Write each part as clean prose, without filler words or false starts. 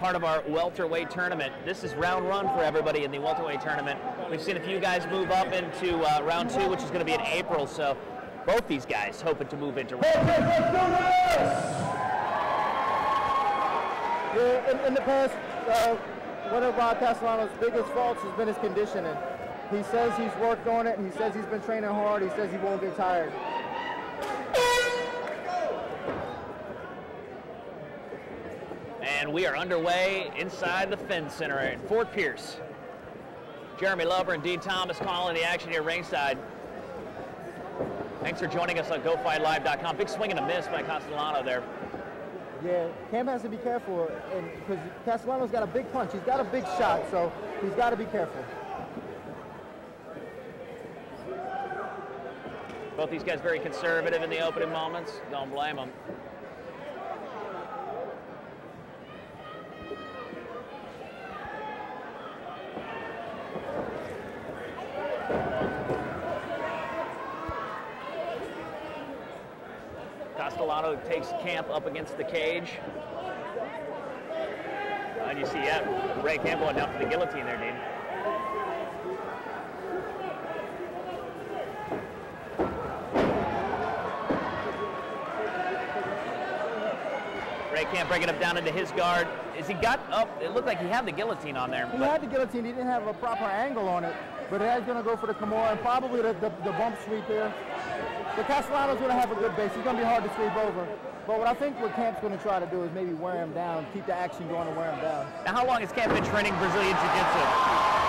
part of our welterweight tournament. This is round one for everybody in the welterweight tournament. We've seen a few guys move up into round two, which is going to be in April, so both these guys hoping to move into round two. Yeah, in the past, one of Rob Castellano's biggest faults has been his conditioning. He says he's worked on it, and he says he's been training hard. He says he won't get tired. And we are underway inside the Finn Center in Fort Pierce. Jeremy Lover and Dean Thomas calling the action here ringside. Thanks for joining us on GoFightLive.com. Big swing and a miss by Castellano there. Yeah, Camp has to be careful, and because Castellano's got a big punch. He's got a big shot, so he's got to be careful. Both these guys very conservative in the opening moments. Don't blame them. Castellano takes Camp up against the cage. And you see, Ray Camp going down for the guillotine there, Dean. Ray Camp breaking up down into his guard. As he got up, it looked like he had the guillotine on there. He had the guillotine. He didn't have a proper angle on it, but he's going to go for the Kimura and probably the bump sweep here. But Castellano's going to have a good base. He's going to be hard to sweep over. But what I think what Camp's going to try to do is maybe wear him down, keep the action going and wear him down. Now, how long has Camp been training Brazilian Jiu-Jitsu?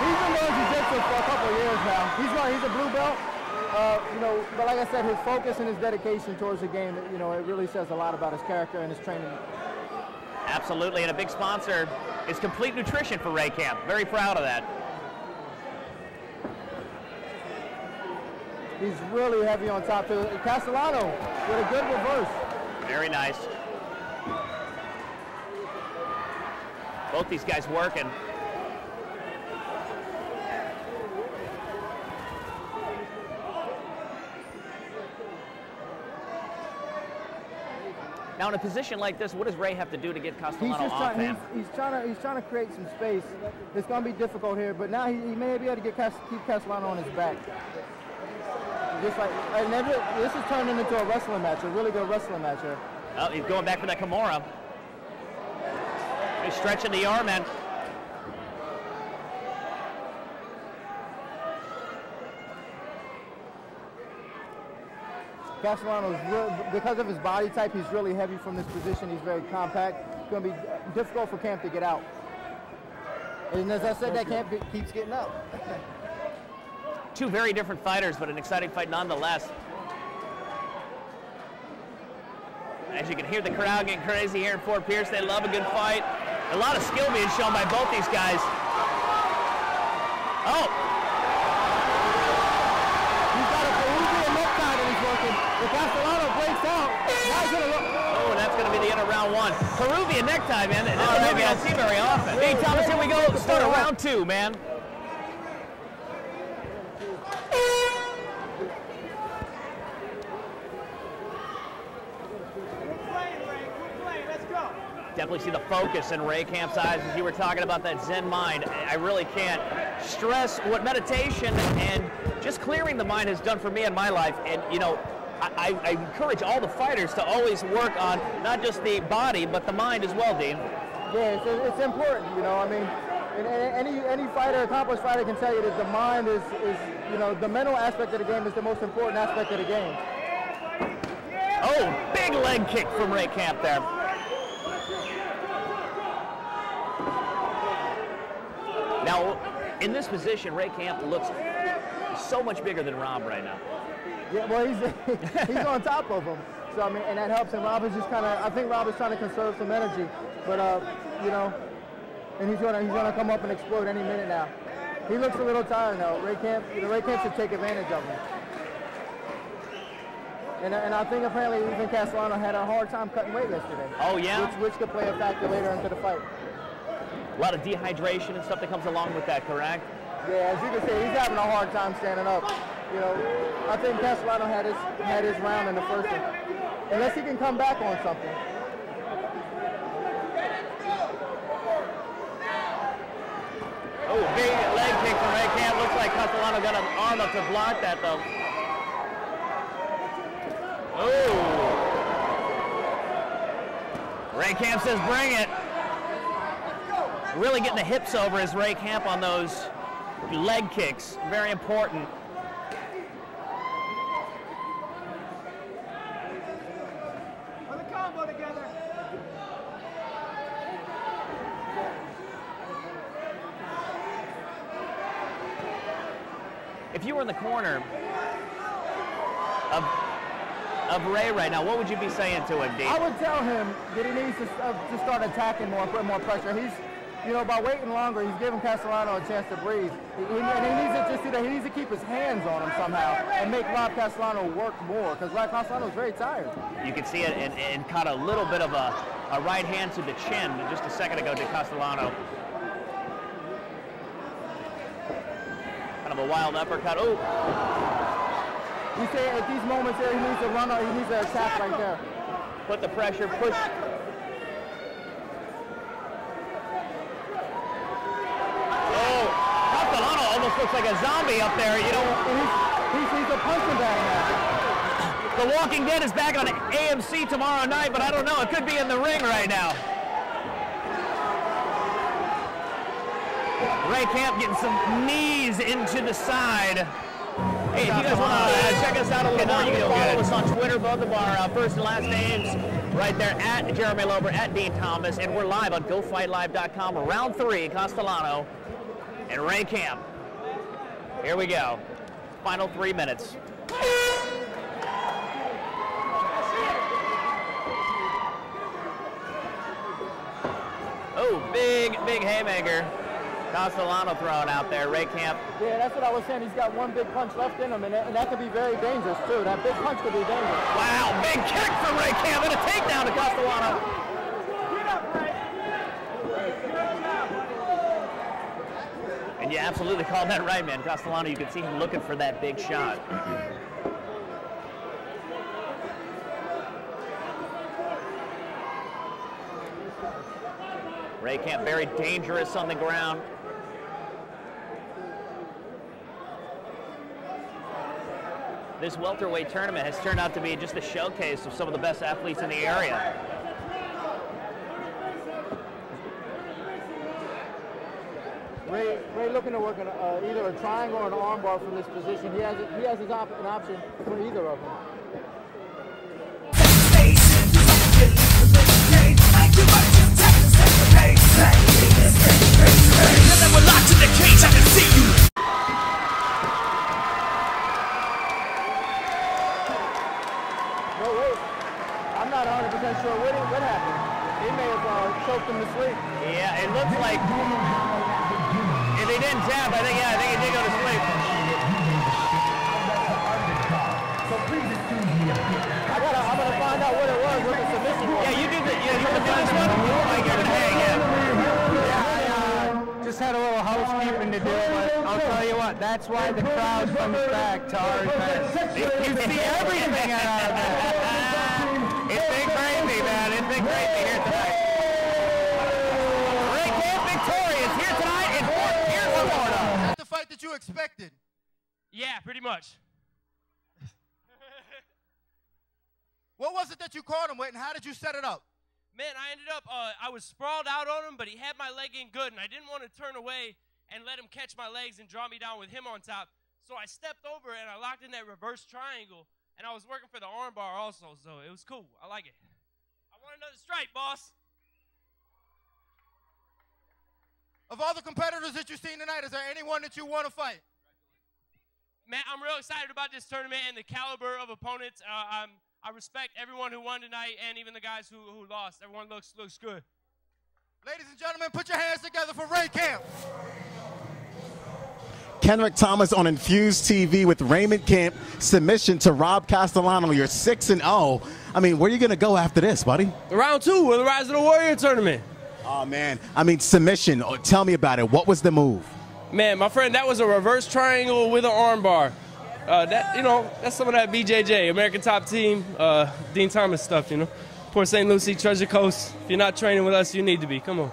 He's been doing Jiu-Jitsu for a couple of years now. He's a blue belt. You know, but like I said, his focus and his dedication towards the game, you know, it really says a lot about his character and his training. Absolutely, and a big sponsor is Complete Nutrition for Ray Camp. Very proud of that. He's really heavy on top. Castellano with a good reverse. Very nice. Both these guys working. Now, in a position like this, what does Ray have to do to get Castellano off him? He's trying to create some space. It's going to be difficult here, but now he may be able to keep Castellano on his back. Just like, and this is turning into a wrestling match, a really good wrestling match here. Oh, he's going back for that Kimura. He's stretching the arm, man. Castellano's because of his body type, he's really heavy from this position. He's very compact. It's going to be difficult for Camp to get out. And as I said, that Camp keeps getting up. Two very different fighters, but an exciting fight nonetheless. As you can hear the crowd getting crazy here in Fort Pierce, they love a good fight. A lot of skill being shown by both these guys. Oh! He's got a Peruvian necktie that he's working. If Castellano breaks out, oh, that's going to be the end of round one. Peruvian necktie, man. That's something I don't see very often. Hey, Thomas, here we go. Start of round two, man. Definitely see the focus in Ray Camp's eyes as you were talking about that Zen mind. I really can't stress what meditation and just clearing the mind has done for me in my life. And, you know, I encourage all the fighters to always work on not just the body, but the mind as well, Dean. Yeah, it's important, you know. I mean, any fighter, accomplished fighter can tell you that the mind is, you know, the mental aspect of the game is the most important aspect of the game. Oh, big leg kick from Ray Camp there. Now, in this position, Ray Camp looks so much bigger than Rob right now. Yeah, well, he's on top of him. So, I mean, and that helps. And Rob is just kind of, I think Rob is trying to conserve some energy. But, you know, and he's gonna come up and explode any minute now. He looks a little tired now. Ray Camp should take advantage of him. And I think apparently even Castellano had a hard time cutting weight yesterday. Oh, yeah? Which could play a factor later into the fight. A lot of dehydration and stuff that comes along with that, correct? Yeah, as you can see, he's having a hard time standing up. You know, I think Castellano had his round in the first one. Unless he can come back on something. Oh, big leg kick from Ray Camp. Looks like Castellano got an arm up to block that, though. Oh. Ray Camp says, bring it. Really getting the hips over is Ray Camp on those leg kicks. Very important. Put the combo together. If you were in the corner of Ray right now, what would you be saying to him, D? I would tell him that he needs to start attacking more, put more pressure. He's, you know, by waiting longer, he's giving Castellano a chance to breathe. And he needs to just do that. He needs to keep his hands on him somehow and make Rob Castellano work more, because Rob Castellano is very tired. You can see it and caught a little bit of a right hand to the chin just a second ago to Castellano. Kind of a wild uppercut. Oh! You say at these moments here, he needs to run, he needs to attack right there. Put the pressure, push. Oh, Castellano almost looks like a zombie up there, you know. He's a punching bag now. The Walking Dead is back on AMC tomorrow night, but I don't know, it could be in the ring right now. Ray Camp getting some knees into the side. Hey, if you guys want to check us out a little more, you can follow us on Twitter, both of our first and last names, right there at Jeremy Lober, at Dean Thomas, and we're live on GoFightLive.com. Round 3, Castellano and Ray Camp. Here we go. Final 3 minutes. Oh, big haymaker. Castellano throwing out there. Ray Camp. Yeah, that's what I was saying. He's got one big punch left in him, and that could be very dangerous, too. That big punch could be dangerous. Wow, big kick from Ray Camp and a takedown to Castellano. Get up, Ray. And you absolutely called that right, man. Castellano, you could see him looking for that big shot. Ray Camp very dangerous on the ground. This welterweight tournament has turned out to be just a showcase of some of the best athletes in the area. Ray looking to work on either a triangle or an armbar from this position. He has an option for either of them. I'm not 100% sure what happened. He may have choked him to sleep. Yeah, it looks like if he didn't tap, I think he did go to sleep. I'm gonna find out what it was, what the submission was. Yeah, you want to do this one? Like you're gonna hang, yeah. Just had a little housekeeping to do, but I'll tell you what, that's why the crowd comes back to our events. You see everything out of that. It's been crazy, man. It's been crazy here tonight. Ray Camp victorious here tonight in Fort Pierce, Florida. That's the fight that you expected. Yeah, pretty much. What was it that you caught him with, and how did you set it up? Man, I ended up, I was sprawled out on him, but he had my leg in good, and I didn't want to turn away and let him catch my legs and draw me down with him on top. So I stepped over, and I locked in that reverse triangle, and I was working for the armbar also, so it was cool. I like it. I want another strike, boss. Of all the competitors that you've seen tonight, is there anyone that you want to fight? Man, I'm real excited about this tournament and the caliber of opponents. I respect everyone who won tonight and even the guys who lost. Everyone looks good. Ladies and gentlemen, put your hands together for Ray Camp. Kenrick Thomas on Infused TV with Raymond Camp. Submission to Rob Castellano. You're 6-0. I mean, where are you going to go after this, buddy? Round 2 of the Rise of the Warrior tournament. Oh, man. I mean, submission. Tell me about it. What was the move? Man, my friend, that was a reverse triangle with an armbar. That's some of that BJJ, American Top Team, Dean Thomas stuff, Port St. Lucie, Treasure Coast. If you're not training with us, you need to be. Come on.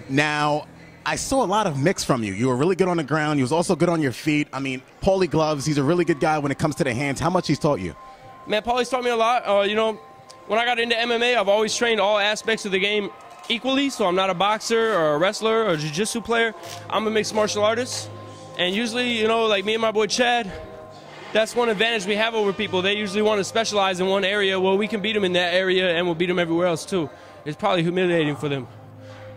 Now, I saw a lot of mix from you. You were really good on the ground. You was also good on your feet. I mean, Paulie Gloves, he's a really good guy when it comes to the hands. How much he's taught you? Man, Paulie's taught me a lot. You know, when I got into MMA, I've always trained all aspects of the game equally, so I'm not a boxer or a wrestler or a jiu-jitsu player. I'm a mixed martial artist. And usually, you know, like me and my boy Chad, that's one advantage we have over people. They usually want to specialize in one area. Well, we can beat them in that area, and we'll beat them everywhere else, too. It's probably humiliating for them.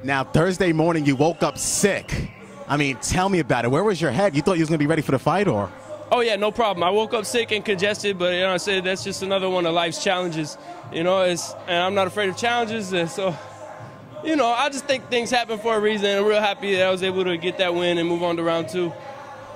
Now, Thursday morning, you woke up sick. I mean, tell me about it. Where was your head? You thought you was going to be ready for the fight, or? Oh, yeah, no problem. I woke up sick and congested, but, you know, I said that's just another one of life's challenges. You know, and I'm not afraid of challenges, and so, you know, I just think things happen for a reason. I'm real happy that I was able to get that win and move on to round 2.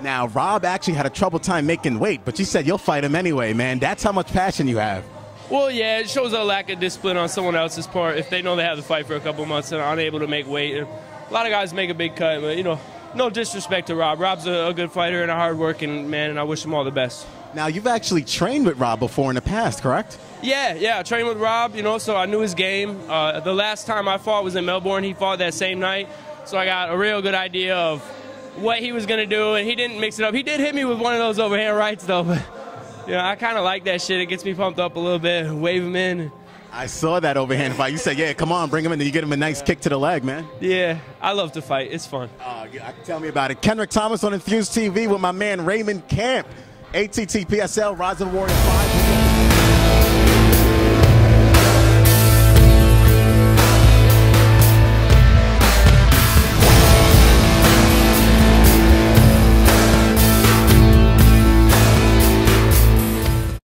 Now, Rob actually had a trouble time making weight, but you said you'll fight him anyway, man. That's how much passion you have. Well, yeah, it shows a lack of discipline on someone else's part if they know they have to fight for a couple months and aren't able to make weight. And a lot of guys make a big cut, but, you know, no disrespect to Rob. Rob's a good fighter and a hard-working man, and I wish him all the best. Now, you've actually trained with Rob before in the past, correct? Yeah, I trained with Rob, you know, so I knew his game. The last time I fought was in Melbourne. He fought that same night, so I got a real good idea of what he was going to do, and he didn't mix it up. He did hit me with one of those overhand rights, though, but you know, I kind of like that shit. It gets me pumped up a little bit, wave him in. I saw that overhand fight. You said, yeah, come on, bring him in. Then you get him a nice kick to the leg, man. Yeah, I love to fight. It's fun. Tell me about it. Kendrick Thomas on Infused TV with my man Raymond Camp. ATT PSL, Rise of the Warrior 5.